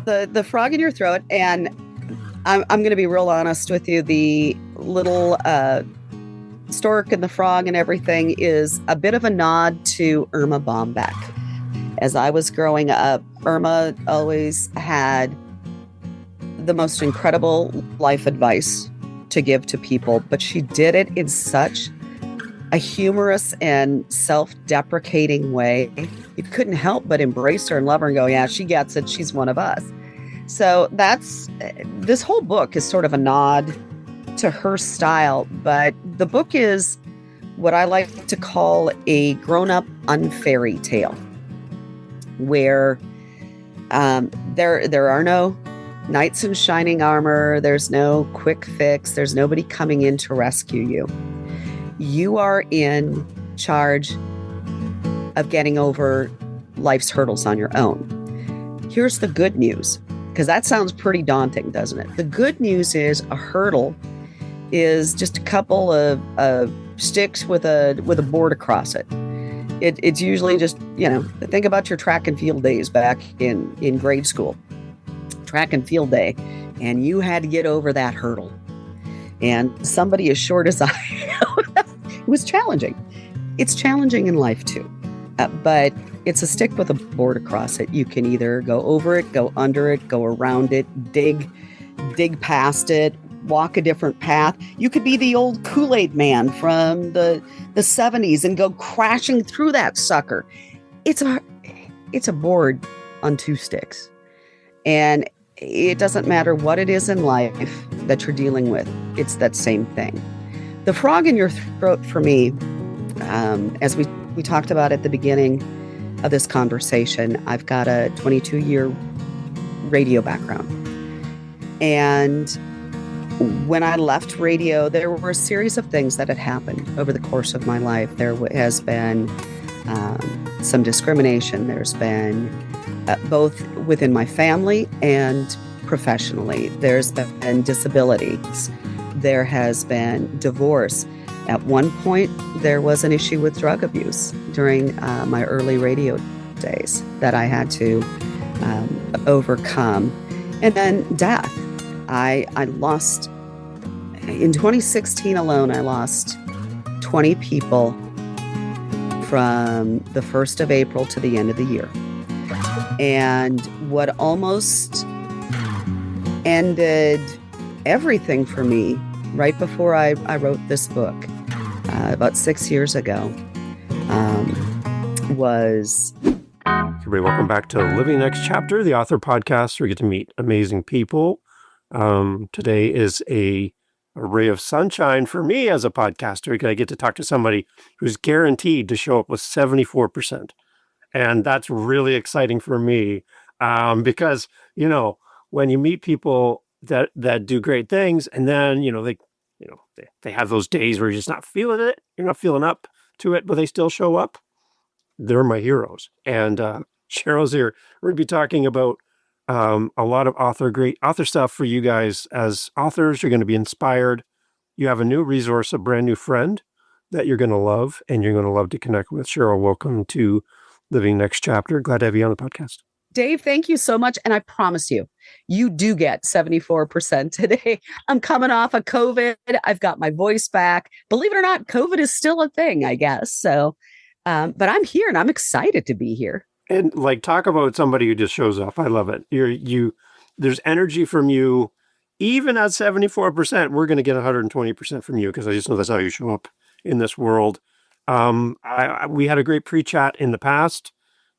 the frog in your throat, and I'm going to be real honest with you. The little stork and the frog and everything is a bit of a nod to Irma Bombeck. As I was growing up, Irma always had the most incredible life advice to give to people, but she did it in such a humorous and self-deprecating way. You couldn't help but embrace her and love her and go, yeah, she gets it. She's one of us. So this whole book is sort of a nod to her style, but the book is what I like to call a grown-up unfairy tale, where there are no knights in shining armor. There's no quick fix. There's nobody coming in to rescue you. You are in charge of getting over life's hurdles on your own. Here's the good news, because that sounds pretty daunting, doesn't it? The good news is a hurdle is just a couple of sticks with a board across it. It's usually just, think about your track and field days back in grade school. Track and field day, and you had to get over that hurdle. And somebody as short as I am, it was challenging. It's challenging in life too, but it's a stick with a board across it. You can either go over it, go under it, go around it, dig past it, walk a different path. You could be the old Kool-Aid man from the 70s and go crashing through that sucker. It's a board on two sticks. And it doesn't matter what it is in life that you're dealing with. It's that same thing. The frog in your throat for me, as we talked about at the beginning of this conversation, I've got a 22-year radio background. And when I left radio, there were a series of things that had happened over the course of my life. There has been some discrimination. There's been both within my family and professionally. There's been disabilities. There has been divorce. At one point, there was an issue with drug abuse during my early radio days that I had to overcome. And then death. I lost, in 2016 alone, I lost 20 people from the 1st of April to the end of the year. And what almost ended everything for me right before I wrote this book about 6 years ago was... Everybody, welcome back to Living Next Chapter, the author podcast where we get to meet amazing people. Today is a ray of sunshine for me as a podcaster because I get to talk to somebody who's guaranteed to show up with 74%. And that's really exciting for me because, when you meet people that do great things and then, they have those days where you're just not feeling it, you're not feeling up to it, but they still show up. They're my heroes. And Sheryl's here. We're going to be talking about a lot of great author stuff for you guys as authors. You're going to be inspired. You have a new resource, a brand new friend that you're going to love and you're going to love to connect with. Sheryl, welcome to Living Next Chapter. Glad to have you on the podcast. Dave, thank you so much. And I promise you, you do get 74% today. I'm coming off of COVID. I've got my voice back. Believe it or not, COVID is still a thing, I guess. So, but I'm here and I'm excited to be here. And talk about somebody who just shows up. I love it. There's energy from you. Even at 74%, we're going to get 120% from you because I just know that's how you show up in this world. We had a great pre-chat in the past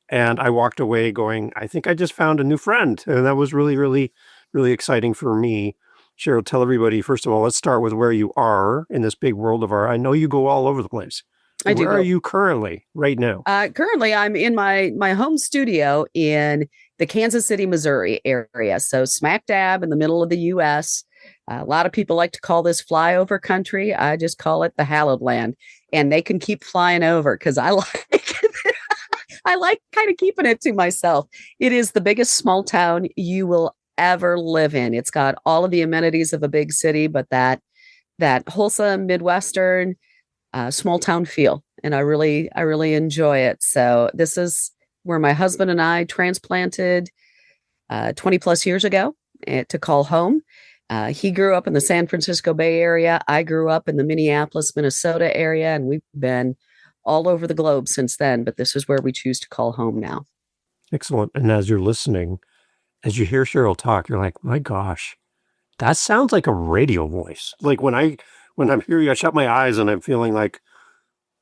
and I walked away going, I think I just found a new friend. And that was really, really, really exciting for me. Sheryl, tell everybody, first of all, let's start with where you are in this big world of I know you go all over the place. Where are you currently right now? Currently, I'm in my home studio in the Kansas City, Missouri area. So smack dab in the middle of the U.S. A lot of people like to call this flyover country. I just call it the hallowed land. And they can keep flying over because I like kind of keeping it to myself. It is the biggest small town you will ever live in. It's got all of the amenities of a big city, but that wholesome Midwestern small town feel. And I really enjoy it. So this is where my husband and I transplanted 20 plus years ago to call home. He grew up in the San Francisco Bay Area. I grew up in the Minneapolis, Minnesota area, and we've been all over the globe since then. But this is where we choose to call home now. Excellent. And as you're listening, as you hear Sheral talk, you're like, my gosh, that sounds like a radio voice. Like when I'm hearing, I shut my eyes and I'm feeling like,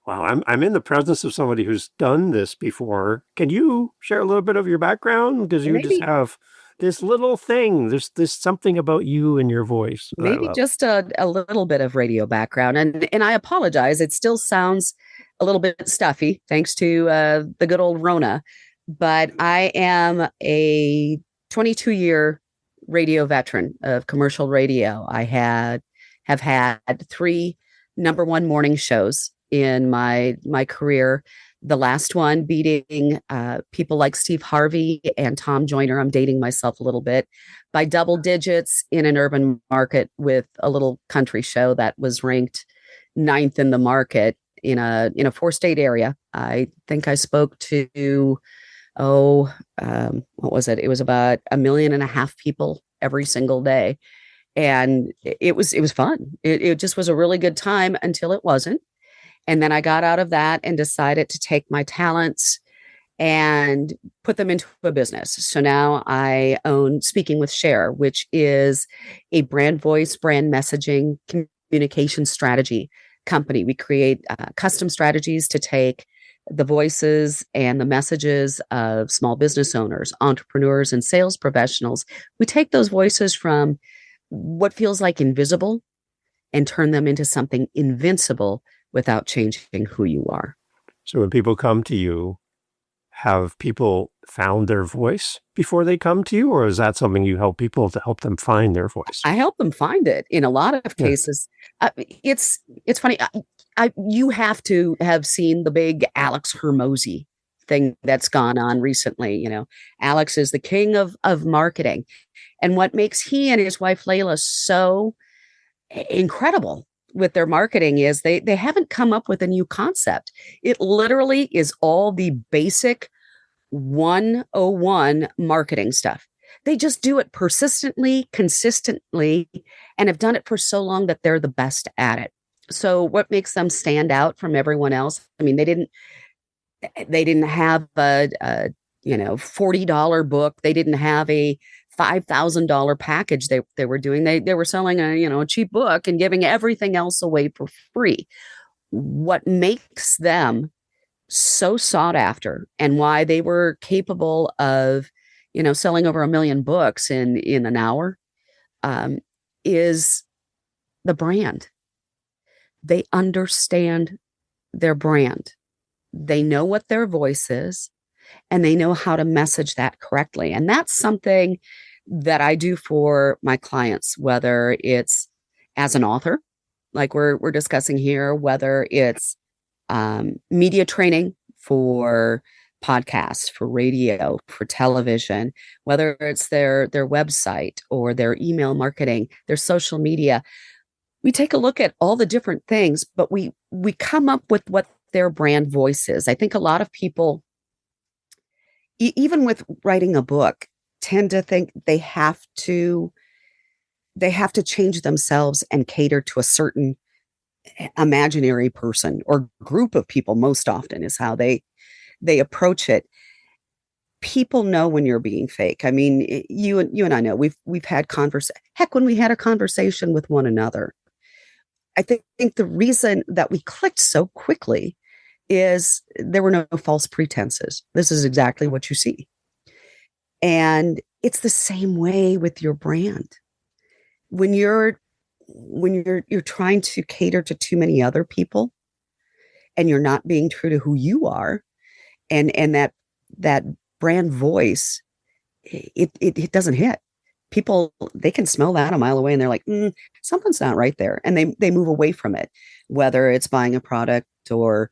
wow, I'm in the presence of somebody who's done this before. Can you share a little bit of your background? Because you just Maybe have this little thing. There's something about you and your voice that I maybe love. just a little bit of radio background, and I apologize. It still sounds a little bit stuffy, thanks to the good old Rona. But I am a 22-year radio veteran of commercial radio. I have had 3 number one morning shows in my career. The last one beating people like Steve Harvey and Tom Joyner. I'm dating myself a little bit, by double digits in an urban market with a little country show that was ranked 9th in the market in a 4-state area. I think I spoke to what was it? It was about 1.5 million people every single day, and it was fun. It just was a really good time until it wasn't. And then I got out of that and decided to take my talents and put them into a business. So now I own Speaking with Sher, which is a brand voice, brand messaging, communication strategy company. We create custom strategies to take the voices and the messages of small business owners, entrepreneurs, and sales professionals. We take those voices from what feels like invisible and turn them into something invincible without changing who you are. So when people come to you, have people found their voice before they come to you, or is that something you help people to help them find their voice? I help them find it in a lot of cases. It's funny. You have to have seen the big Alex Hermosi thing that's gone on recently. You know, Alex is the king of marketing, and what makes he and his wife Layla so incredible with their marketing is they haven't come up with a new concept. It literally is all the basic 101 marketing stuff. They just do it persistently, consistently, and have done it for so long that they're the best at it. So what makes them stand out from everyone else? I mean, they didn't have a $40 book. They didn't have a $5,000 package they were doing. They were selling a cheap book and giving everything else away for free. What makes them so sought after, and why they were capable of selling over 1 million books in an hour, is the brand. They understand their brand. They know what their voice is, and they know how to message that correctly. And that's something that I do for my clients, whether it's as an author, like we're discussing here, whether it's media training for podcasts, for radio, for television, whether it's their website or their email marketing, their social media. We take a look at all the different things, but we come up with what their brand voice is. I think a lot of people, even with writing a book, tend to think they have to change themselves and cater to a certain imaginary person or group of people. Most often is how they approach it. People know when you're being fake. I mean, you and I know we've had when we had a conversation with one another. I think the reason that we clicked so quickly is there were no false pretenses. This is exactly what you see. And it's the same way with your brand. When you're trying to cater to too many other people and you're not being true to who you are, and that brand voice, it doesn't hit. People, they can smell that a mile away and they're like, something's not right there. And they move away from it, whether it's buying a product or,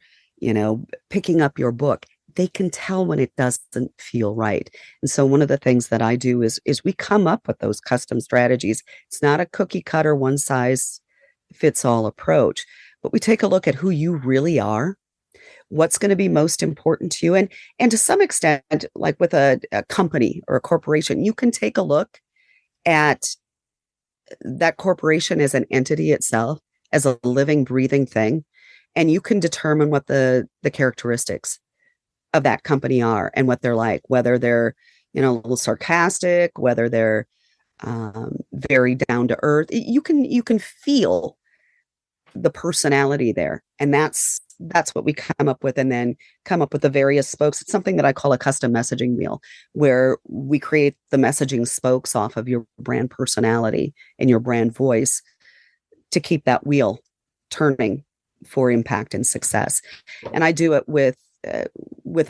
picking up your book. They can tell when it doesn't feel right. And so one of the things that I do is we come up with those custom strategies. It's not a cookie cutter, one size fits all approach, but we take a look at who you really are, what's going to be most important to you. And to some extent, like with a company or a corporation, you can take a look at that corporation as an entity itself, as a living, breathing thing, and you can determine what the characteristics of that company are and what they're like, whether they're, a little sarcastic, whether they're very down to earth. You can feel the personality there, and that's what we come up with, and then come up with the various spokes. It's something that I call a custom messaging wheel, where we create the messaging spokes off of your brand personality and your brand voice to keep that wheel turning for impact and success. And I do it with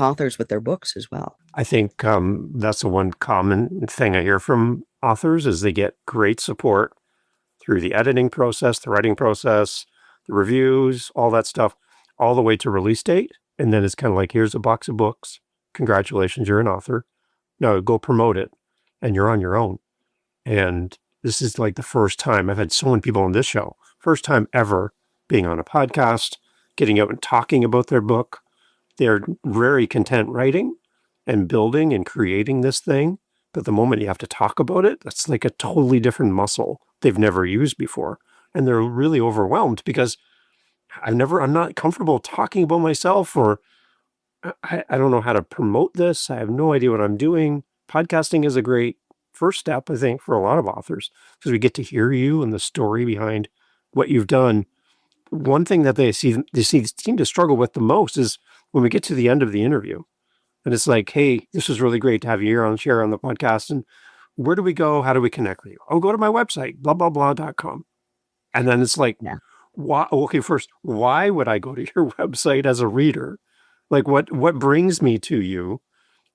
authors with their books as well. I think that's the one common thing I hear from authors is they get great support through the editing process, the writing process, the reviews, all that stuff, all the way to release date. And then it's kind of like, here's a box of books. Congratulations, you're an author. Now go promote it. And you're on your own. And this is like the first time I've had so many people on this show, first time ever being on a podcast, getting out and talking about their book. They're very content writing and building and creating this thing. But the moment you have to talk about it, that's like a totally different muscle they've never used before. And they're really overwhelmed because I'm not comfortable talking about myself, or I don't know how to promote this. I have no idea what I'm doing. Podcasting is a great first step, I think, for a lot of authors, because we get to hear you and the story behind what you've done. One thing that they seem to struggle with the most is when we get to the end of the interview. And it's like, hey, this was really great to have you here on Sher on the podcast. And where do we go? How do we connect with you? Oh, go to my website, blah, blah, blah.com. And then it's like, why? Okay, first, why would I go to your website as a reader? Like, what brings me to you?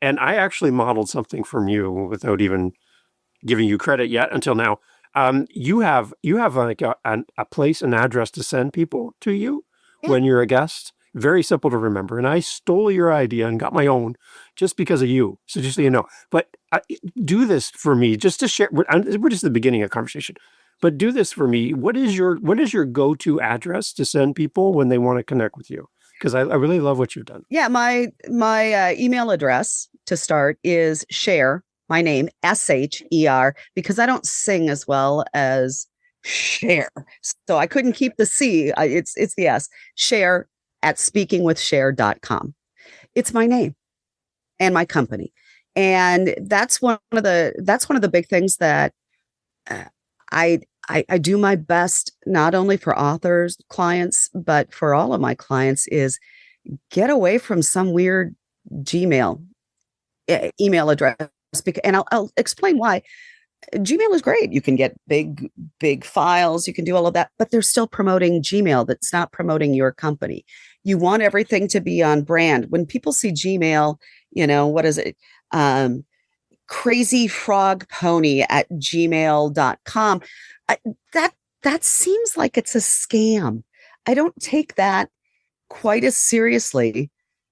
And I actually modeled something from you without even giving you credit yet until now. You have like a place, an address to send people to you when you're a guest. Very simple to remember. And I stole your idea and got my own just because of you. So just so you know, but do this for me just to share. We're just at the beginning of the conversation, but do this for me. What is your go-to address to send people when they want to connect with you? Because I really love what you've done. Yeah. My email address to start is Sher, my name, Sher, because I don't sing as well as Sher. So I couldn't keep the C. It's the S. Sher at speakingwithsher.com. It's my name and my company. And that's one of the big things that I do my best, not only for authors, clients, but for all of my clients, is get away from some weird Gmail email address. And I'll explain why. Gmail is great. You can get big files. You can do all of that, but they're still promoting Gmail. That's not promoting your company. You want everything to be on brand. When people see Gmail, what is it? Crazy frog pony at gmail.com. That seems like it's a scam. I don't take that quite as seriously.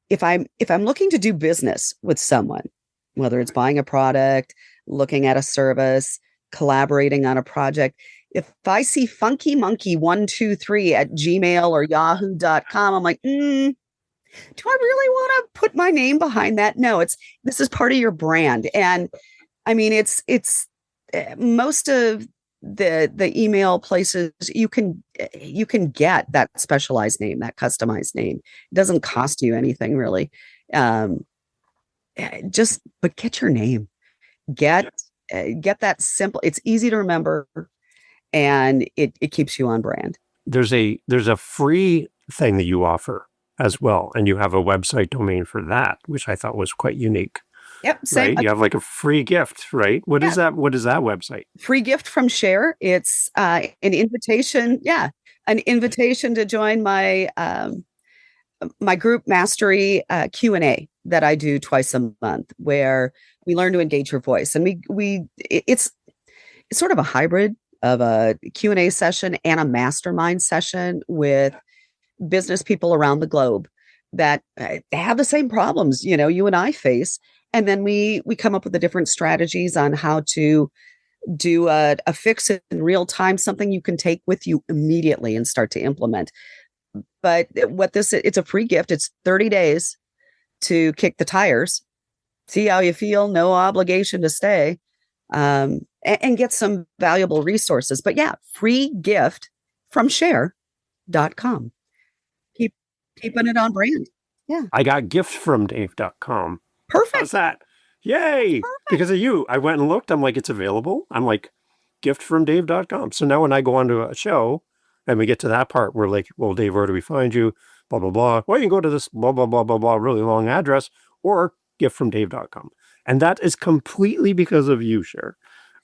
If I'm looking to do business with someone, whether it's buying a product, looking at a service, collaborating on a project, if I see funky monkey 123 at gmail or yahoo.com, I'm like, do I really want to put my name behind that? No, this is part of your brand. And I mean, it's most of the email places you can get that specialized name, that customized name. It doesn't cost you anything really. But get your name, get that simple. It's easy to remember, and it keeps you on brand. There's a free thing that you offer as well, and you have a website domain for that, which I thought was quite unique. Yep, same. Right? You have like a free gift, right? What is that? What is that website? Free gift from Sher. It's an invitation. Yeah, an invitation to join my my group mastery Q&A that I do twice a month, where we learn to engage your voice, and it's sort of a hybrid of a Q&A session and a mastermind session with business people around the globe that have the same problems, you and I face. And then we come up with the different strategies on how to do a fix in real time, something you can take with you immediately and start to implement. But it's a free gift. It's 30 days to kick the tires, see how you feel, no obligation to stay, and get some valuable resources. But yeah, free gift from Sher.com. Keeping it on brand. Yeah. I got giftfromdave.com. Perfect. How's that? Yay. Perfect. Because of you. I went and looked. I'm like, it's available. I'm like, giftfromdave.com. So now when I go onto a show and we get to that part, we're like, well, Dave, where do we find you? Blah, blah, blah. Well, you can go to this blah, blah, blah, blah, blah, really long address, or giftfromdave.com. And that is completely because of you, Sher.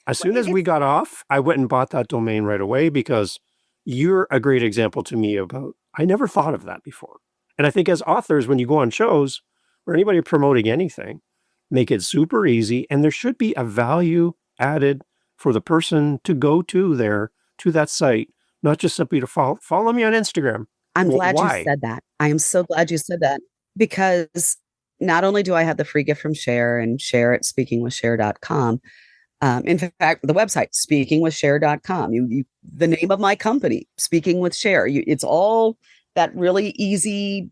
As soon as we got off, I went and bought that domain right away because you're a great example to me about, I never thought of that before. And I think as authors, when you go on shows or anybody promoting anything, make it super easy. And there should be a value added for the person to go to that site, not just simply to follow me on Instagram. I'm glad you said that. I am so glad you said that, because not only do I have the free gift from Sher and Sher at speakingwithsher.com. In fact, the website, speakingwithsher.com, the name of my company, Speaking with Sher, it's all that really easy,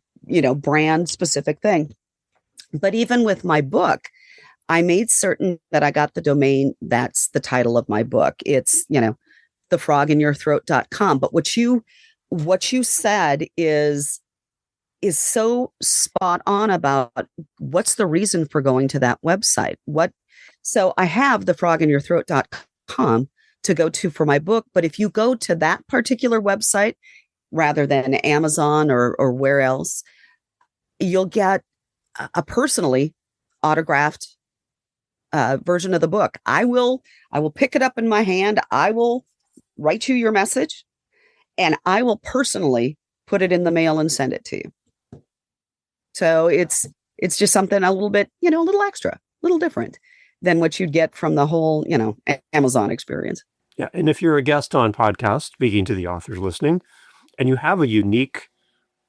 brand specific thing. But even with my book, I made certain that I got the domain. That's the title of my book. It's, thefroginyourthroat.com. But what you said is so spot on about what's the reason for going to that website. So I have thefroginyourthroat.com to go to for my book. But if you go to that particular website rather than Amazon or where else, you'll get a personally autographed version of the book. I will pick it up in my hand. I will write you your message, and I will personally put it in the mail and send it to you. So it's just something a little bit, a little extra, a little different than what you'd get from the whole, Amazon experience. Yeah. And if you're a guest on podcast, speaking to the authors listening, and you have a unique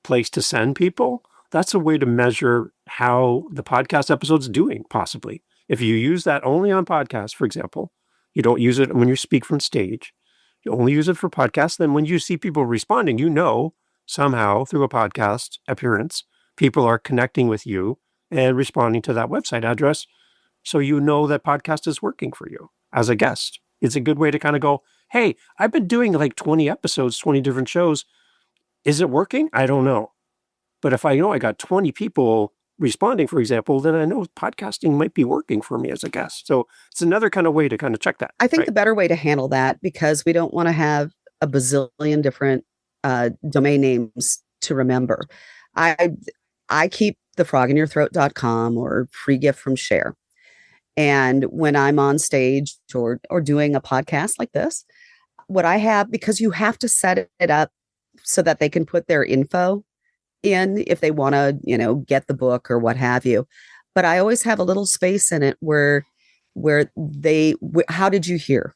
place to send people, that's a way to measure how the podcast episode's doing, possibly. If you use that only on podcasts, for example, you don't use it when you speak from stage, you only use it for podcasts, then when you see people responding, somehow through a podcast appearance, people are connecting with you and responding to that website address. So that podcast is working for you as a guest. It's a good way to kind of go, hey, I've been doing like 20 episodes, 20 different shows. Is it working? I don't know. But if I know I got 20 people responding, for example, then I know podcasting might be working for me as a guest. So it's another kind of way to kind of check that. I think the better way to handle that, because we don't want to have a bazillion different domain names to remember. I keep thefroginyourthroat.com or free gift from Sher. And when I'm on stage or doing a podcast like this, what I have, because you have to set it up so that they can put their info in if they want to, get the book or what have you. But I always have a little space in it where how did you hear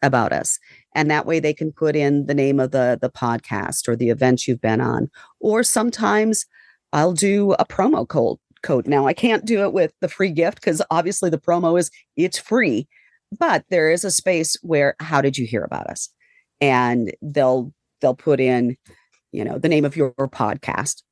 about us? And that way they can put in the name of the podcast or the event you've been on. Or sometimes I'll do a promo code. Now I can't do it with the free gift because obviously the promo it's free, but there is a space where, how did you hear about us? And they'll put in, the name of your podcast,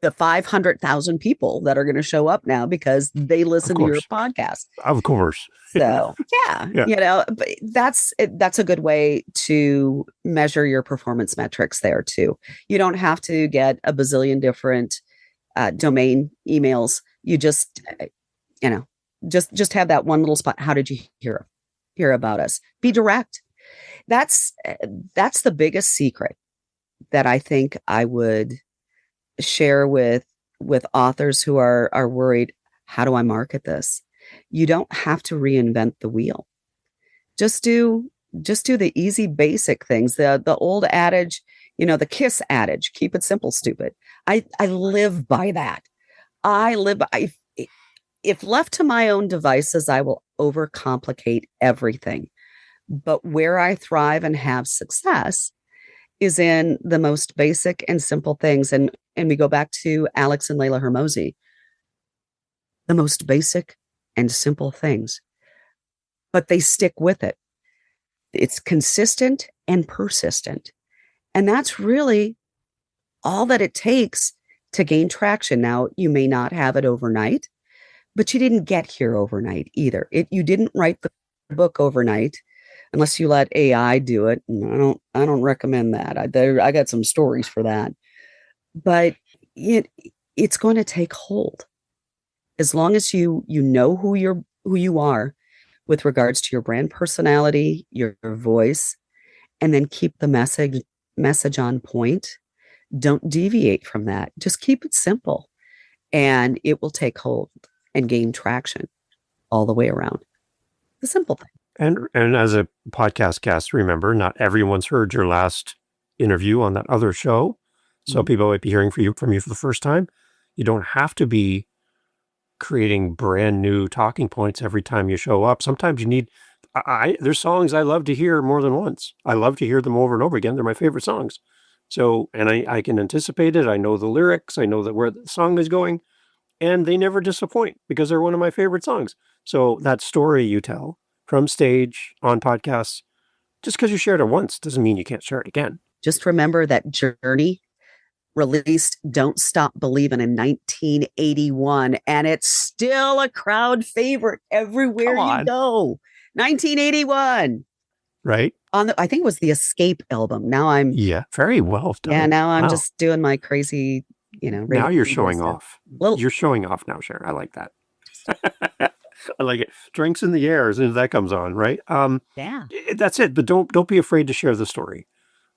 the 500,000 people that are going to show up now because they listen to your podcast. Of course. So yeah. But that's a good way to measure your performance metrics there too. You don't have to get a bazillion different domain emails. You just have that one little spot. How did you hear about us? Be direct. That's the biggest secret that I think I would share with authors who are worried. How do I market this? You don't have to reinvent the wheel. Just do the easy, basic things. The old adage, the KISS adage, keep it simple, stupid. I live by that. If left to my own devices, I will overcomplicate everything. But where I thrive and have success is in the most basic and simple things. And we go back to Alex and Layla Hermosi. The most basic and simple things. But they stick with it. It's consistent and persistent. And that's really all that it takes to gain traction. Now, you may not have it overnight, but you didn't get here overnight either. You didn't write the book overnight unless you let AI do it. And I don't recommend that. I got some stories for that. But it's going to take hold as long as you know who you are with regards to your brand personality, your voice, and then keep the message on point. Don't deviate from that. Just keep it simple, and it will take hold and gain traction all the way around. The simple thing. And as a podcast guest, remember, not everyone's heard your last interview on that other show. So people might be hearing from you for the first time. You don't have to be creating brand new talking points every time you show up. Sometimes you need, there's songs I love to hear more than once. I love to hear them over and over again. They're my favorite songs. So, and I can anticipate it. I know the lyrics. I know that where the song is going, and they never disappoint because they're one of my favorite songs. So that story you tell from stage on podcasts, just because you shared it once doesn't mean you can't share it again. Just remember that Journey released Don't Stop Believin' in 1981, and it's still a crowd favorite everywhere you go. 1981. Right. I think it was the Escape album. Now I'm very well done. Yeah, now I'm just doing my crazy, now you're showing off. You're showing off now, Sher. I like that. I like it. Drinks in the air as soon as that comes on, right? Yeah. That's it. But don't be afraid to share the story.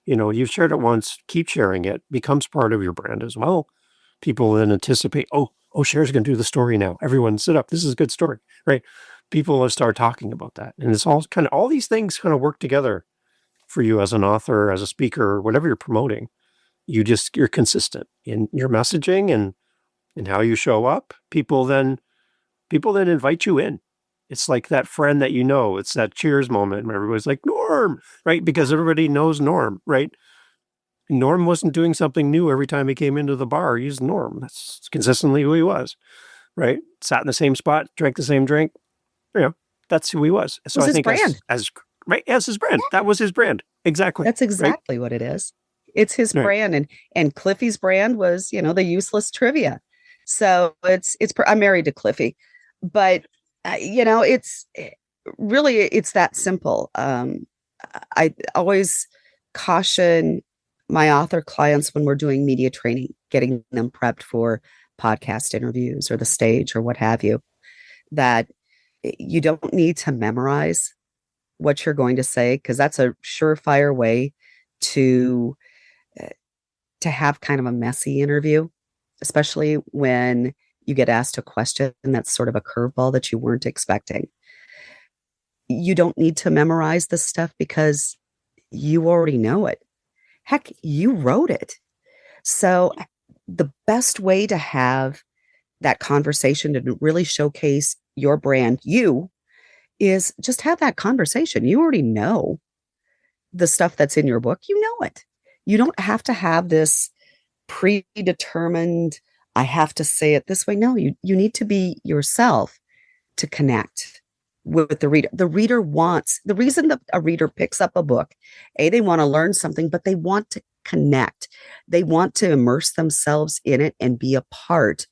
You've shared it once, keep sharing it, becomes part of your brand as well. People then anticipate, oh, Sher's going to do the story now. Everyone sit up. This is a good story, right? People will start talking about that. And it's all these things kind of work together for you as an author, as a speaker, whatever you're promoting. You're consistent in your messaging and how you show up. People then invite you in. It's like that friend that it's that cheers moment where everybody's like, Norm, right? Because everybody knows Norm, right? Norm wasn't doing something new every time he came into the bar. He's Norm. That's consistently who he was, right? Sat in the same spot, drank the same drink. That's who he was. So I think brand. As his brand. That was his brand. Exactly. That's exactly what it is. It's his brand. And Cliffy's brand was, the useless trivia. So I'm married to Cliffy, but it's really, it's that simple. I always caution my author clients when we're doing media training, getting them prepped for podcast interviews or the stage or what have you, that you don't need to memorize what you're going to say, because that's a surefire way to have kind of a messy interview, especially when you get asked a question that's sort of a curveball that you weren't expecting. You don't need to memorize this stuff because you already know it. Heck, you wrote it. So the best way to have that conversation to really showcase your brand, is just have that conversation. You already know the stuff that's in your book. You know it. You don't have to have this predetermined, I have to say it this way. No, you need to be yourself to connect with the reader. The reason that a reader picks up a book, they want to learn something, but they want to connect. They want to immerse themselves in it and be a part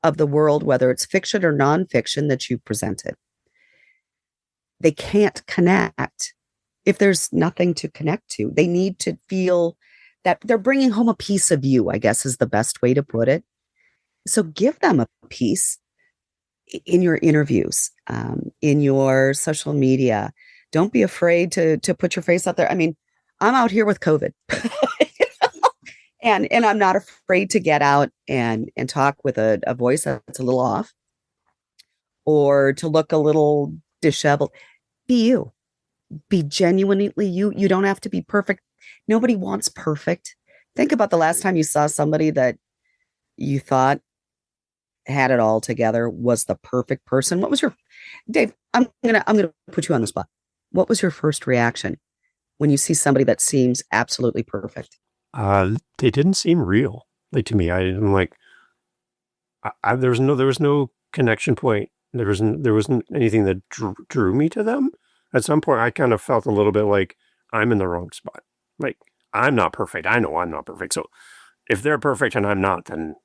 of the world, whether it's fiction or nonfiction that you presented. They can't connect if there's nothing to connect to. They need to feel that they're bringing home a piece of you, I guess is the best way to put it. So give them a piece in your interviews, in your social media. Don't be afraid to put your face out there. I mean, I'm out here with COVID and I'm not afraid to get out and talk with a voice that's a little off or to look a little disheveled. Be you. Be genuinely you. You don't have to be perfect. Nobody wants perfect. Think about the last time you saw somebody that you thought had it all together, was the perfect person. What was your, Dave, I'm gonna put you on the spot. What was your first reaction when you see somebody that seems absolutely perfect? They didn't seem real. Like to me, I'm like, there was no connection point. There wasn't anything that drew me to them. At some point, I kind of felt a little bit like I'm in the wrong spot. Like I'm not perfect. I know I'm not perfect. So if they're perfect and I'm not, then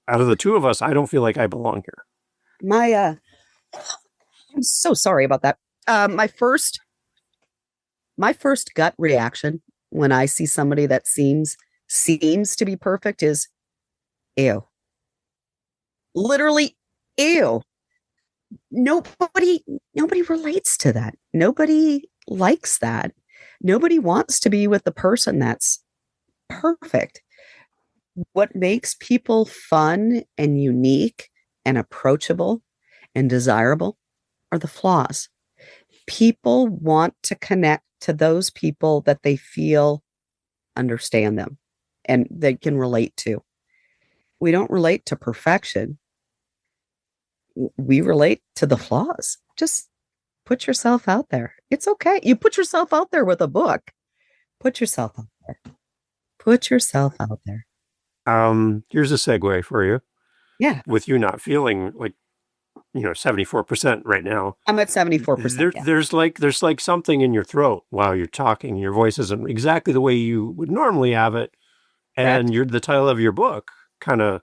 out of the two of us, I don't feel like I belong here. I'm so sorry about that. My first gut reaction when I see somebody that seems to be perfect is ew. Literally, ew. Nobody relates to that. Nobody likes that. Nobody wants to be with the person that's perfect. What makes people fun and unique and approachable and desirable are the flaws. People want to connect to those people that they feel understand them and they can relate to. We don't relate to perfection. We relate to the flaws. Just put yourself out there. It's okay. You put yourself out there with a book. Put yourself out there. Put yourself out there. Here's a segue for you. Yeah. With you not feeling like, 74% right now. I'm at 74%. There's like something in your throat while you're talking. Your voice isn't exactly the way you would normally have it. And the title of your book kind of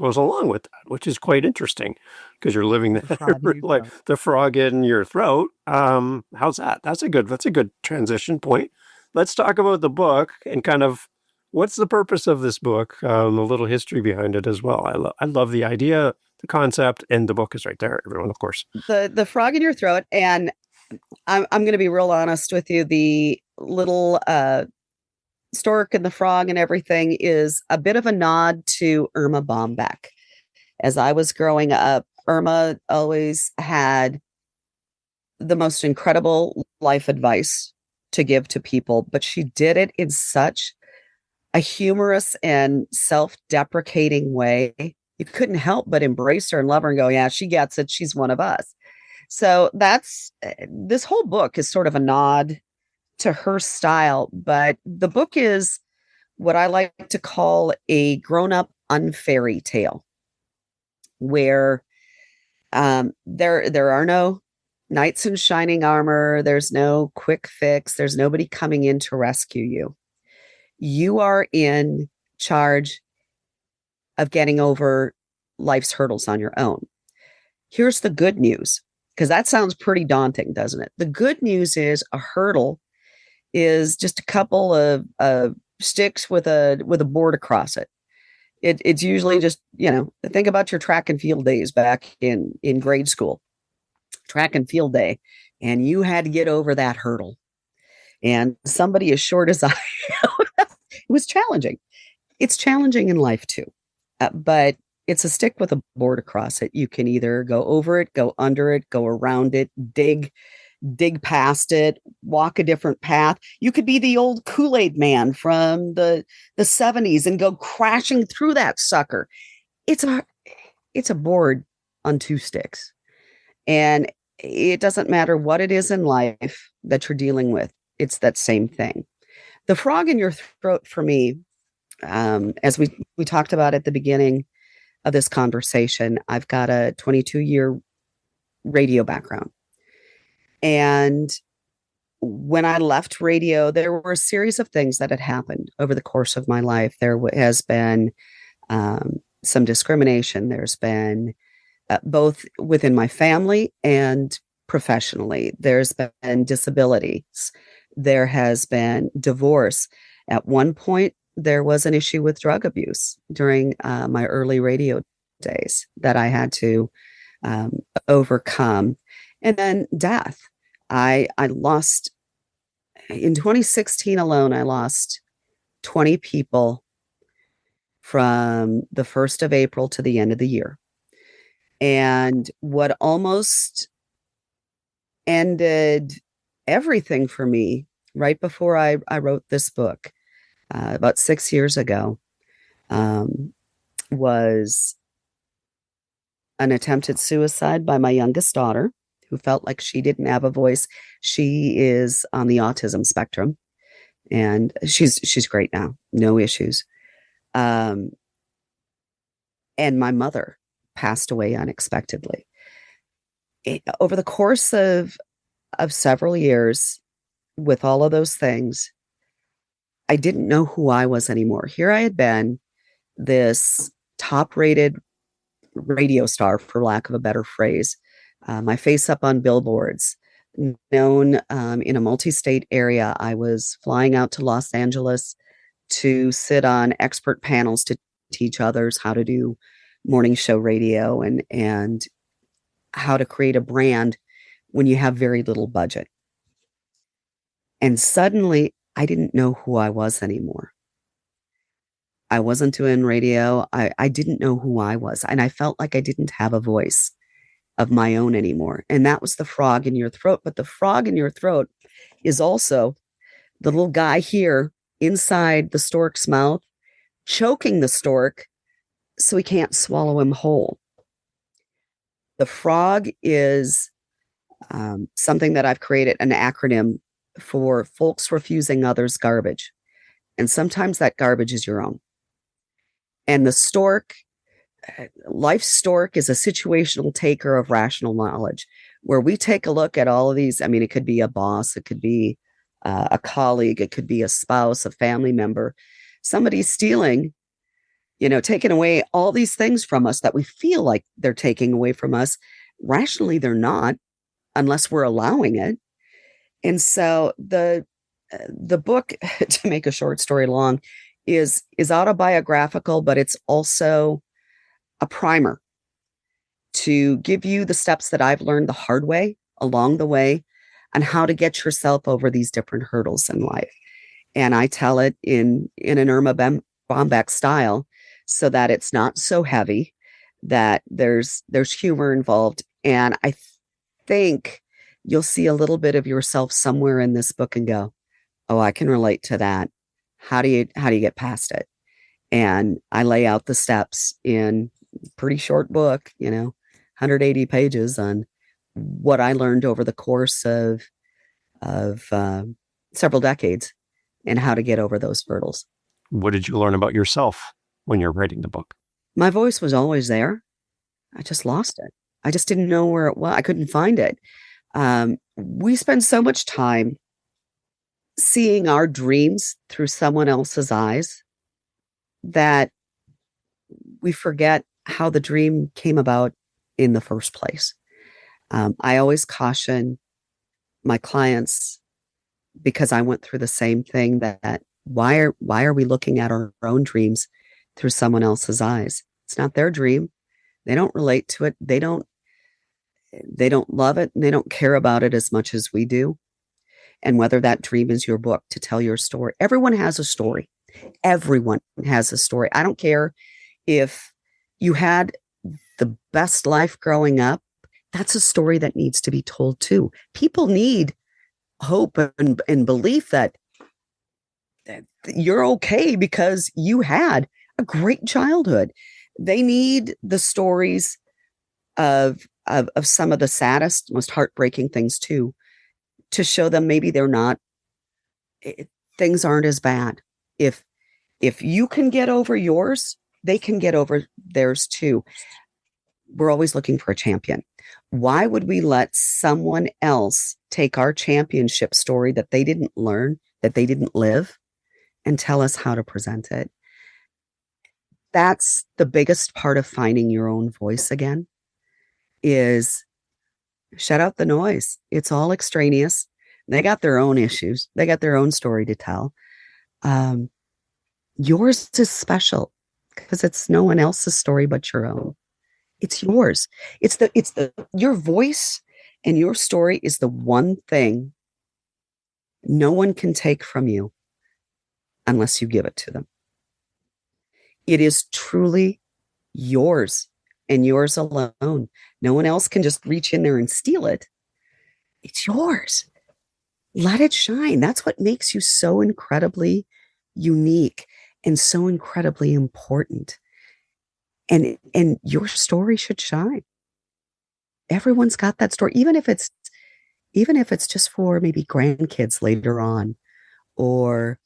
goes along with that, which is quite interesting because you're living the frog in your throat. How's that? That's a good transition point. Let's talk about the book and kind of what's the purpose of this book, a little history behind it as well. I love the idea, the concept, and the book is right there, everyone, of course. The frog in your throat. And I'm going to be real honest with you. The little stork and the frog and everything is a bit of a nod to Irma Bombeck. As I was growing up, Irma always had the most incredible life advice to give to people, but she did it in such a humorous and self-deprecating way. You couldn't help but embrace her and love her and go, yeah, she gets it. She's one of us. So this whole book is sort of a nod to her style, but the book is what I like to call a grown-up unfairy tale, where there are no knights in shining armor, there's no quick fix, there's nobody coming in to rescue you. You are in charge of getting over life's hurdles on your own. Here's the good news, because that sounds pretty daunting, doesn't it? The good news is a hurdle is just a couple of sticks with a board across it. It's usually just, think about your track and field days back in grade school, track and field day, and you had to get over that hurdle. And somebody as short as I am, it was challenging. It's challenging in life too, but it's a stick with a board across it. You can either go over it, go under it, go around it, dig past it, walk a different path. You could be the old Kool-Aid man from the 70s and go crashing through that sucker. It's a board on two sticks. And it doesn't matter what it is in life that you're dealing with. It's that same thing. The frog in your throat for me, as we talked about at the beginning of this conversation, I've got a 22-year radio background. And when I left radio, there were a series of things that had happened over the course of my life. There has been some discrimination. There's been both within my family and professionally. There's been disabilities. There has been divorce. At one point, there was an issue with drug abuse during my early radio days that I had to overcome. And then death. I lost, in 2016 alone, I lost 20 people from the 1st of April to the end of the year. And what almost ended everything for me right before I wrote this book, about 6 years ago, was an attempted suicide by my youngest daughter, who felt like she didn't have a voice. She is on the autism spectrum, and she's great now, no issues. And my mother passed away unexpectedly. Over the course of several years, with all of those things, I didn't know who I was anymore. Here I had been, this top rated radio star, for lack of a better phrase, my face up on billboards, known in a multi state area. I was flying out to Los Angeles to sit on expert panels to teach others how to do morning show radio and how to create a brand when you have very little budget. And suddenly I didn't know who I was anymore. I wasn't doing radio. I didn't know who I was. And I felt like I didn't have a voice of my own anymore. And that was the frog in your throat. But the frog in your throat is also the little guy here inside the stork's mouth, choking the stork so he can't swallow him whole. The frog is something that I've created, an acronym for folks refusing others' garbage. And sometimes that garbage is your own. And the stork, life stork, is a situational taker of rational knowledge, where we take a look at all of these. I mean, it could be a boss, it could be a colleague, it could be a spouse, a family member, somebody stealing, taking away all these things from us that we feel like they're taking away from us. Rationally, they're not, unless we're allowing it. And so the book, to make a short story long, is autobiographical, but it's also a primer to give you the steps that I've learned the hard way along the way on how to get yourself over these different hurdles in life. And I tell it in an Irma Bombeck style, so that it's not so heavy, that there's humor involved. And I think you'll see a little bit of yourself somewhere in this book and go, oh, I can relate to that. How do you get past it? And I lay out the steps in a pretty short book, 180 pages, on what I learned over the course of several decades and how to get over those hurdles. What did you learn about yourself when you're writing the book? My voice was always there. I just lost it. I just didn't know where it was. I couldn't find it. We spend so much time seeing our dreams through someone else's eyes that we forget how the dream came about in the first place. I always caution my clients, because I went through the same thing, that why are we looking at our own dreams through someone else's eyes? It's not their dream. They don't relate to it. They don't love it. And they don't care about it as much as we do. And whether that dream is your book, to tell your story. Everyone has a story. Everyone has a story. I don't care if you had the best life growing up. That's a story that needs to be told too. People need hope and belief that you're okay because you had a great childhood. They need the stories of some of the saddest, most heartbreaking things too, to show them maybe they're not, things aren't as bad. If you can get over yours, they can get over theirs too. We're always looking for a champion. Why would we let someone else take our championship story that they didn't learn, that they didn't live, and tell us how to present it? That's the biggest part of finding your own voice again, is shut out the noise. It's all extraneous. They got their own issues. They got their own story to tell. Yours is special because it's no one else's story but your own. It's yours. Your voice and your story is the one thing no one can take from you unless you give it to them. It is truly yours and yours alone. No one else can just reach in there and steal it. It's yours. Let it shine. That's what makes you so incredibly unique and so incredibly important. And your story should shine. Everyone's got that story, even if it's just for maybe grandkids later on, or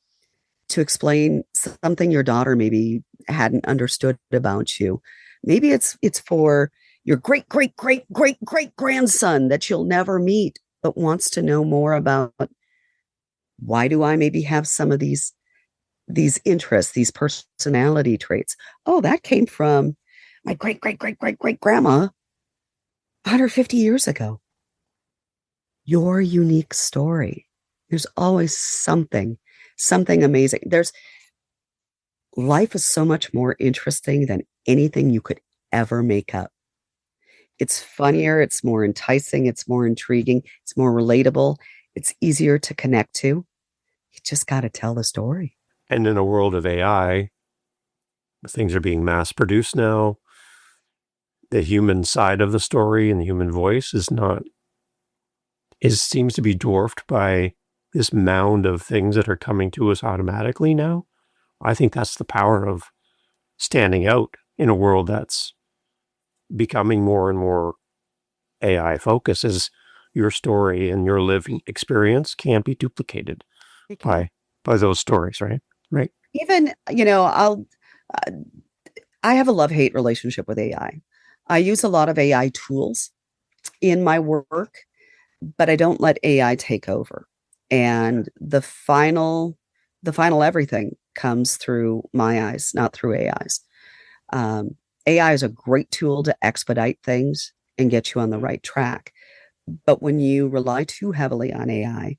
to explain something your daughter maybe hadn't understood about you. Maybe it's for your great grandson that you'll never meet, but wants to know more about, why do I maybe have some of these these interests, these personality traits. Oh, that came from my great, great, great, great, great grandma 150 years ago. Your unique story. There's always something amazing. Life is so much more interesting than anything you could ever make up. It's funnier, it's more enticing, it's more intriguing, it's more relatable, it's easier to connect to. You just got to tell the story. And in a world of AI, things are being mass produced now. The human side of the story and the human voice seems to be dwarfed by this mound of things that are coming to us automatically now. I think that's the power of standing out in a world that's becoming more and more AI focused, is your story and your living experience can't be duplicated by those stories, right? Right. Even, I have a love-hate relationship with AI. I use a lot of AI tools in my work, but I don't let AI take over. And the final everything comes through my eyes, not through AI's. AI is a great tool to expedite things and get you on the right track. But when you rely too heavily on AI,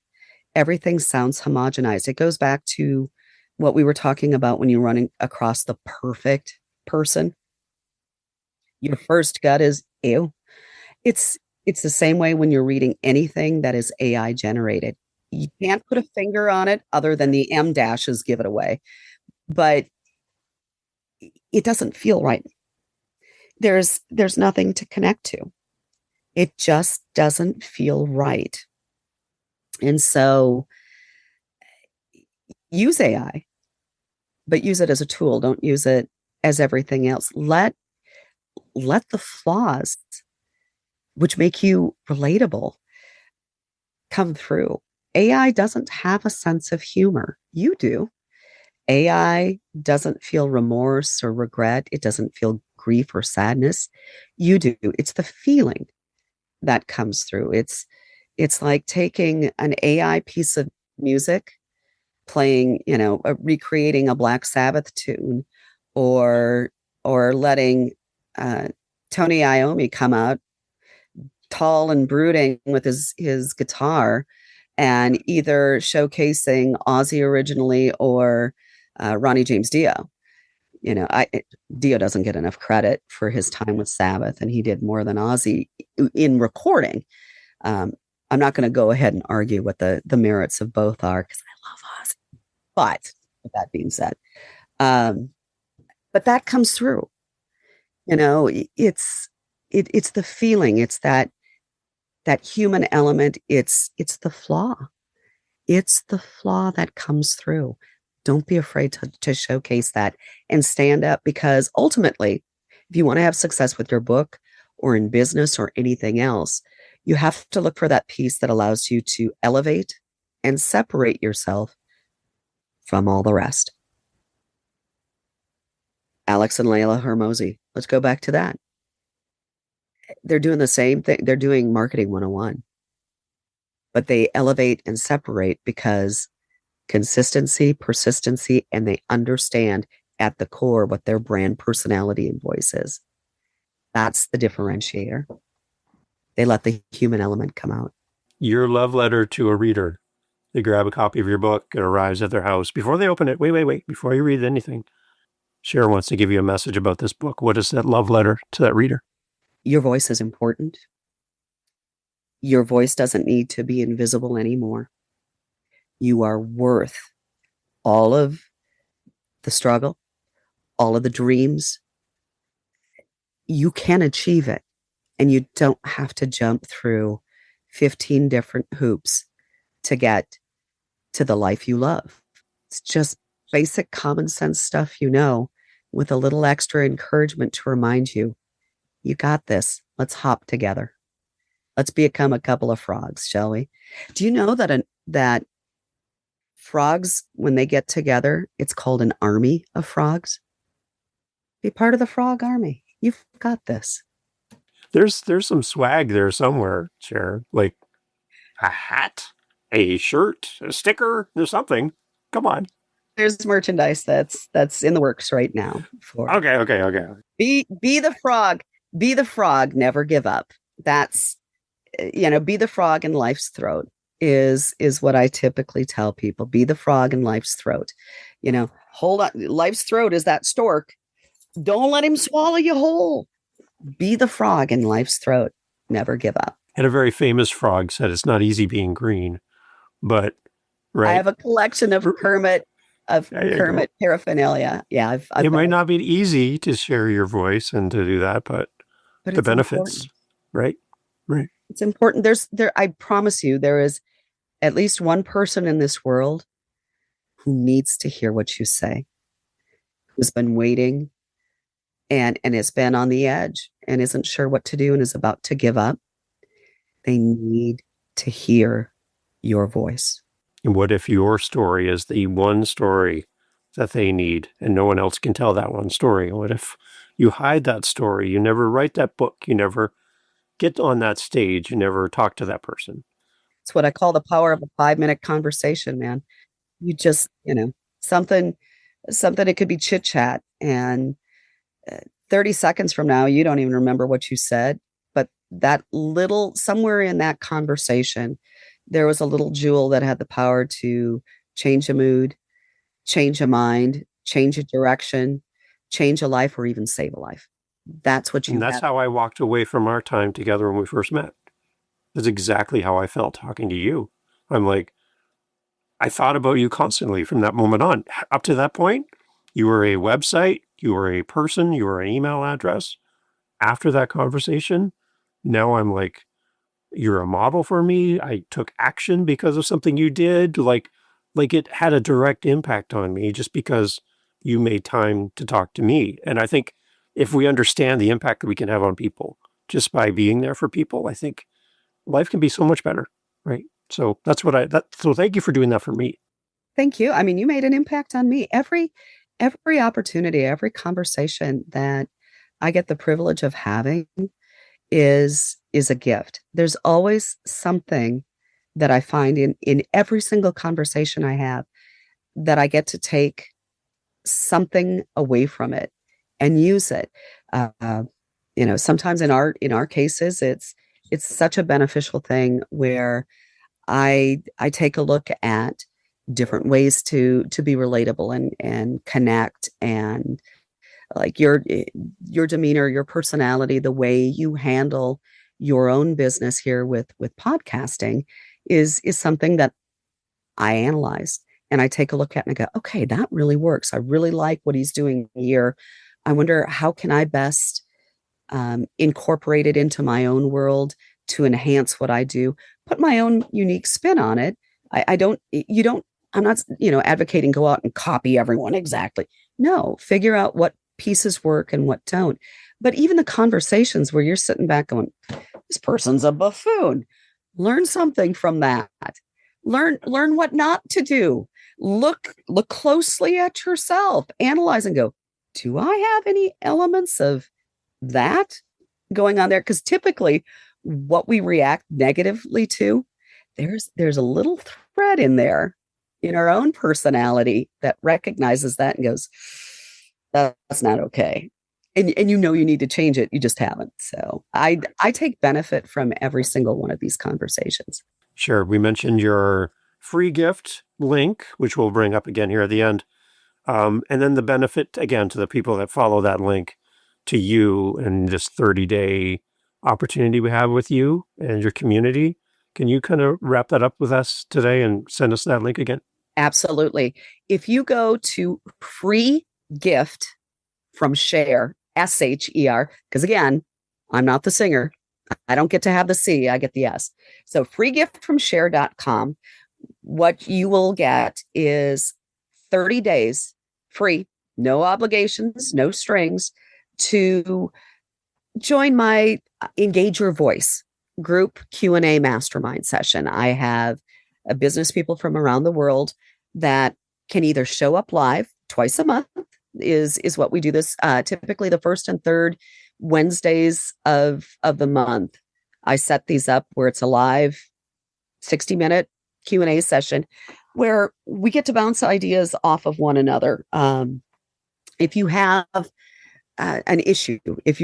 everything sounds homogenized. It goes back to what we were talking about when you're running across the perfect person. Your first gut is ew. It's the same way when you're reading anything that is AI generated. You can't put a finger on it other than the M dashes give it away, but it doesn't feel right. There's nothing to connect to. It just doesn't feel right. And so use AI, but use it as a tool. Don't use it as everything else. Let the flaws, which make you relatable, come through. AI doesn't have a sense of humor. You do. AI doesn't feel remorse or regret. It doesn't feel grief or sadness. You do. It's the feeling that comes through. It's like taking an AI piece of music, playing, recreating a Black Sabbath tune, or letting Tony Iommi come out tall and brooding with his guitar and either showcasing Ozzy originally or Ronnie James Dio. Dio doesn't get enough credit for his time with Sabbath, and he did more than Ozzy in recording. I'm not going to go ahead and argue what the merits of both are because I love Ozzy. But with that being said, but that comes through. It's the feeling. It's that human element. It's the flaw. It's the flaw that comes through. Don't be afraid to showcase that and stand up, because ultimately, if you want to have success with your book or in business or anything else, you have to look for that piece that allows you to elevate and separate yourself from all the rest. Alex and Layla Hermosi. Let's go back to that. They're doing the same thing. They're doing marketing 101, but they elevate and separate because consistency, persistency, and they understand at the core what their brand personality and voice is. That's the differentiator. They let the human element come out. Your love letter to a reader. They grab a copy of your book. It arrives at their house. Before they open it, wait. Before you read anything, Sher wants to give you a message about this book. What is that love letter to that reader? Your voice is important. Your voice doesn't need to be invisible anymore. You are worth all of the struggle, all of the dreams. You can achieve it, and you don't have to jump through 15 different hoops to get to the life you love. It's just basic common sense stuff, with a little extra encouragement to remind you, you got this. Let's hop together. Let's become a couple of frogs, shall we? Do you know that frogs, when they get together, it's called an army of frogs? Be part of the frog army. You've got this. There's some swag there somewhere, Sher. Like a hat, a shirt, a sticker. There's something. Come on. There's merchandise that's in the works right now for Okay. be the frog, be the frog, never give up. That's be the frog in life's throat is what I typically tell people. Be the frog in life's throat. Hold on. Life's throat is that stork. Don't let him swallow you whole. Be the frog in life's throat. Never give up. And a very famous frog said, "It's not easy being green," but right. I have a collection of Kermit paraphernalia. Yeah, it might not be easy to share your voice and to do that, but the benefits, important. Right. It's important. I promise you, there is at least one person in this world who needs to hear what you say, who's been waiting and has been on the edge and isn't sure what to do and is about to give up. They need to hear your voice. And what if your story is the one story that they need and no one else can tell that one story? What if you hide that story? You never write that book. You never get on that stage. You never talk to that person. It's what I call the power of a 5-minute conversation, man. You just, something, it could be chit chat, and 30 seconds from now, you don't even remember what you said. But that little, somewhere in that conversation, there was a little jewel that had the power to change a mood, change a mind, change a direction, change a life, or even save a life. That's what you And that's how I walked away from our time together when we first met. That's exactly how I felt talking to you. I'm like, I thought about you constantly from that moment on. Up to that point, you were a website, you were a person, you were an email address. After that conversation, now I'm like, you're a model for me. I took action because of something you did. Like it had a direct impact on me just because you made time to talk to me. And I think if we understand the impact that we can have on people just by being there for people, I think life can be so much better, right? So that's so thank you for doing that for me. Thank you. I mean, you made an impact on me. Every opportunity, every conversation that I get the privilege of having is a gift. There's always something that I find in every single conversation I have that I get to take something away from it and use it. Sometimes in our cases, it's such a beneficial thing where I take a look at different ways to be relatable and connect, and like your demeanor, your personality, the way you handle your own business here with podcasting is something that I analyze and I take a look at and I go, okay, that really works. I really like what he's doing here. I wonder, how can I best incorporate it into my own world to enhance what I do, put my own unique spin on it. I'm not, advocating go out and copy everyone exactly. No, figure out what pieces work and what don't. But even the conversations where you're sitting back going, this person's a buffoon. Learn something from that. Learn what not to do. Look closely at yourself. Analyze and go, do I have any elements of that going on there? Because typically what we react negatively to, there's a little thread in there in our own personality that recognizes that and goes, that's not okay. And you need to change it. You just haven't. So I take benefit from every single one of these conversations. Sure. We mentioned your free gift link, which we'll bring up again here at the end. And then the benefit, again, to the people that follow that link to you and this 30-day opportunity we have with you and your community. Can you kind of wrap that up with us today and send us that link again? Absolutely. If you go to free gift from Sher, Sher, because again, I'm not the singer. I don't get to have the C, I get the S. So free gift from Sher.com. What you will get is 30 days free, no obligations, no strings, to join my Engage Your Voice group Q&A mastermind session. I have business people from around the world that can either show up live twice a month is what we do this, typically the first and third Wednesdays of the month. I set these up where it's a live 60-minute Q&A session. where we get to bounce ideas off of one another. If you have an issue, if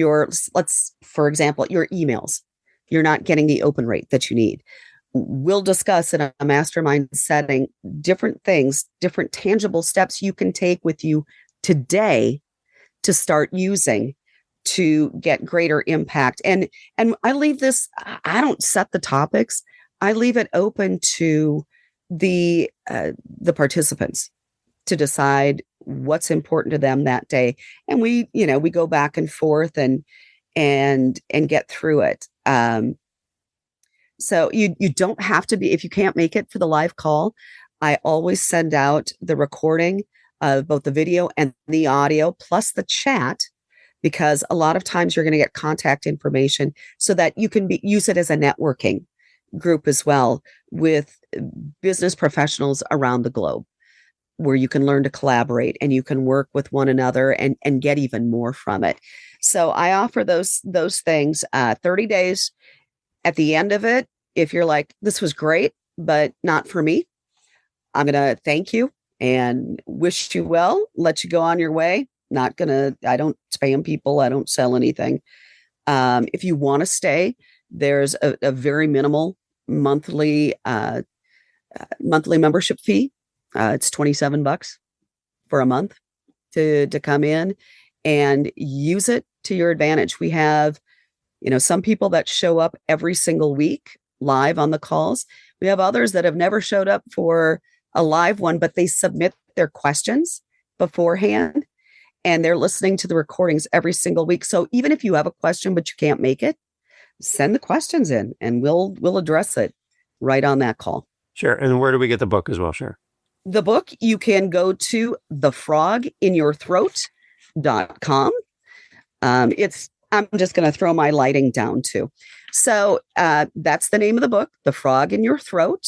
for example, your emails, you're not getting the open rate that you need, we'll discuss in a mastermind setting different things, different tangible steps you can take with you today to start using to get greater impact. And I leave this, I don't set the topics. I leave it open to the participants to decide what's important to them that day. And we go back and forth and get through it. So you don't have to be, if you can't make it for the live call, I always send out the recording of both the video and the audio plus the chat, because a lot of times you're going to get contact information so that you can use it as a networking group as well with business professionals around the globe, where you can learn to collaborate and you can work with one another and get even more from it. So I offer those things, 30 days. At the end of it, if you're like, this was great, but not for me, I'm going to thank you and wish you well, let you go on your way. I don't spam people. I don't sell anything. If you want to stay, there's a very minimal monthly membership fee. It's $27 for a month to come in and use it to your advantage. We have, some people that show up every single week live on the calls. We have others that have never showed up for a live one, but they submit their questions beforehand and they're listening to the recordings every single week. So even if you have a question, but you can't make it, send the questions in and we'll address it right on that call. Sure. And where do we get the book as well, Sher? The book, you can go to thefroginyourthroat.com. I'm just going to throw my lighting down too. So that's the name of the book, The Frog in Your Throat.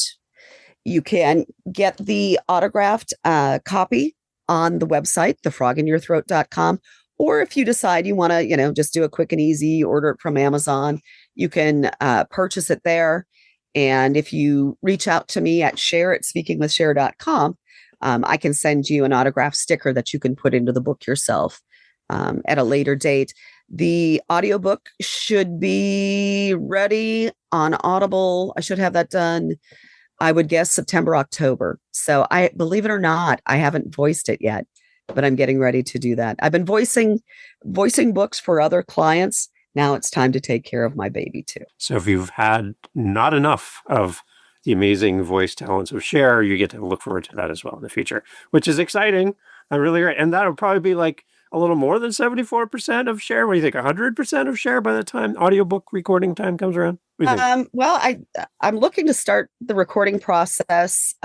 You can get the autographed copy on the website, thefroginyourthroat.com. Or if you decide you want to, just do a quick and easy, order it from Amazon, you can purchase it there. And if you reach out to me at Sher@speakingwithsher.com, I can send you an autograph sticker that you can put into the book yourself at a later date. The audiobook should be ready on Audible. I should have that done, I would guess, September, October. So I believe it or not, I haven't voiced it yet, but I'm getting ready to do that. I've been voicing books for other clients. Now it's time to take care of my baby too. So if you've had not enough of the amazing voice talents of Sher, you get to look forward to that as well in the future, which is exciting. I'm really great. And that'll probably be like a little more than 74% of Sher. What do you think? 100% of Sher by the time audiobook recording time comes around? What do you think? Well, I'm looking to start the recording process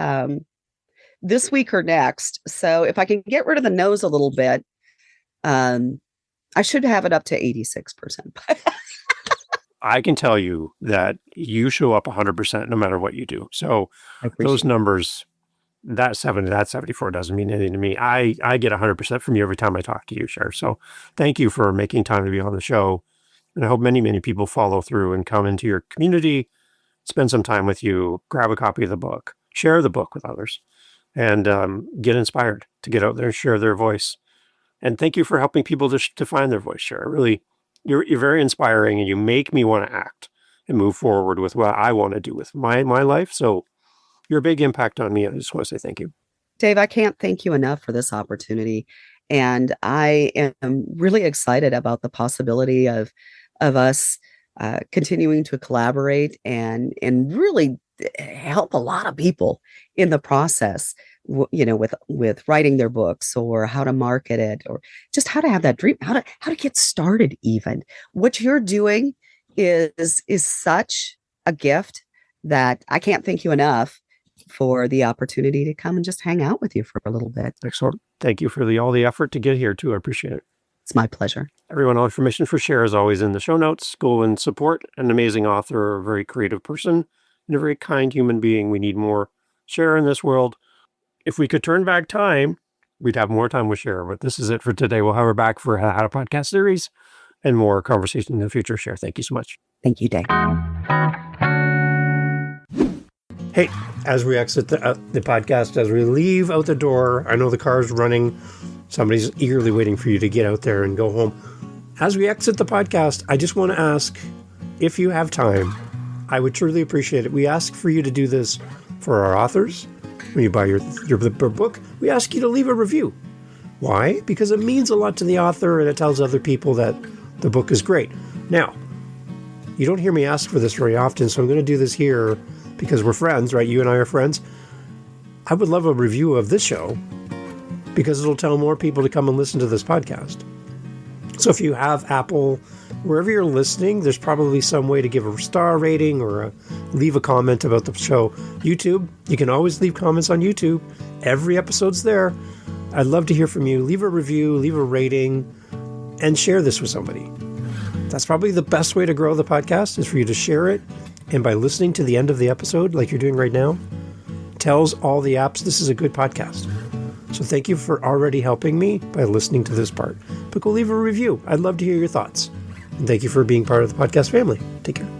this week or next. So if I can get rid of the nose a little bit, I should have it up to 86%. I can tell you that you show up 100% no matter what you do. So those numbers, that 74 doesn't mean anything to me. I get 100% from you every time I talk to you, Sher. So thank you for making time to be on the show. And I hope many, many people follow through and come into your community, spend some time with you, grab a copy of the book, share the book with others, and get inspired to get out there and share their voice. And thank you for helping people to find their voice, Sher. Really, you're very inspiring, and you make me want to act and move forward with what I want to do with my life. So you're a big impact on me. I just want to say thank you. Dave, I can't thank you enough for this opportunity. And I am really excited about the possibility of us continuing to collaborate and really help a lot of people in the process, with writing their books or how to market it or just how to have that dream, how to get started even. What you're doing is such a gift that I can't thank you enough for the opportunity to come and just hang out with you for a little bit. Excellent. Thank you for all the effort to get here too. I appreciate it. It's my pleasure. Everyone, all information for Sher is always in the show notes. Go and support an amazing author, a very creative person, and a very kind human being. We need more Sher in this world. If we could turn back time, we'd have more time with Sher. But this is it for today. We'll have her back for How to Podcast series and more conversation in the future. Sher, thank you so much. Thank you, Dave. Hey, as we exit the podcast, as we leave out the door, I know the car's running. Somebody's eagerly waiting for you to get out there and go home. As we exit the podcast, I just want to ask, if you have time, I would truly appreciate it. We ask for you to do this for our authors. When you buy your book, we ask you to leave a review. Why? Because it means a lot to the author, and it tells other people that the book is great. Now, you don't hear me ask for this very often, so I'm going to do this here because we're friends, right? You and I are friends. I would love a review of this show because it'll tell more people to come and listen to this podcast. So if you have Apple, wherever you're listening, there's probably some way to give a star rating or leave a comment about the show. YouTube, you can always leave comments on YouTube. Every episode's there. I'd love to hear from you. Leave a review, leave a rating, and share this with somebody. That's probably the best way to grow the podcast, is for you to share it. And by listening to the end of the episode, like you're doing right now, tells all the apps this is a good podcast. So thank you for already helping me by listening to this part. But go leave a review. I'd love to hear your thoughts. And thank you for being part of the podcast family. Take care.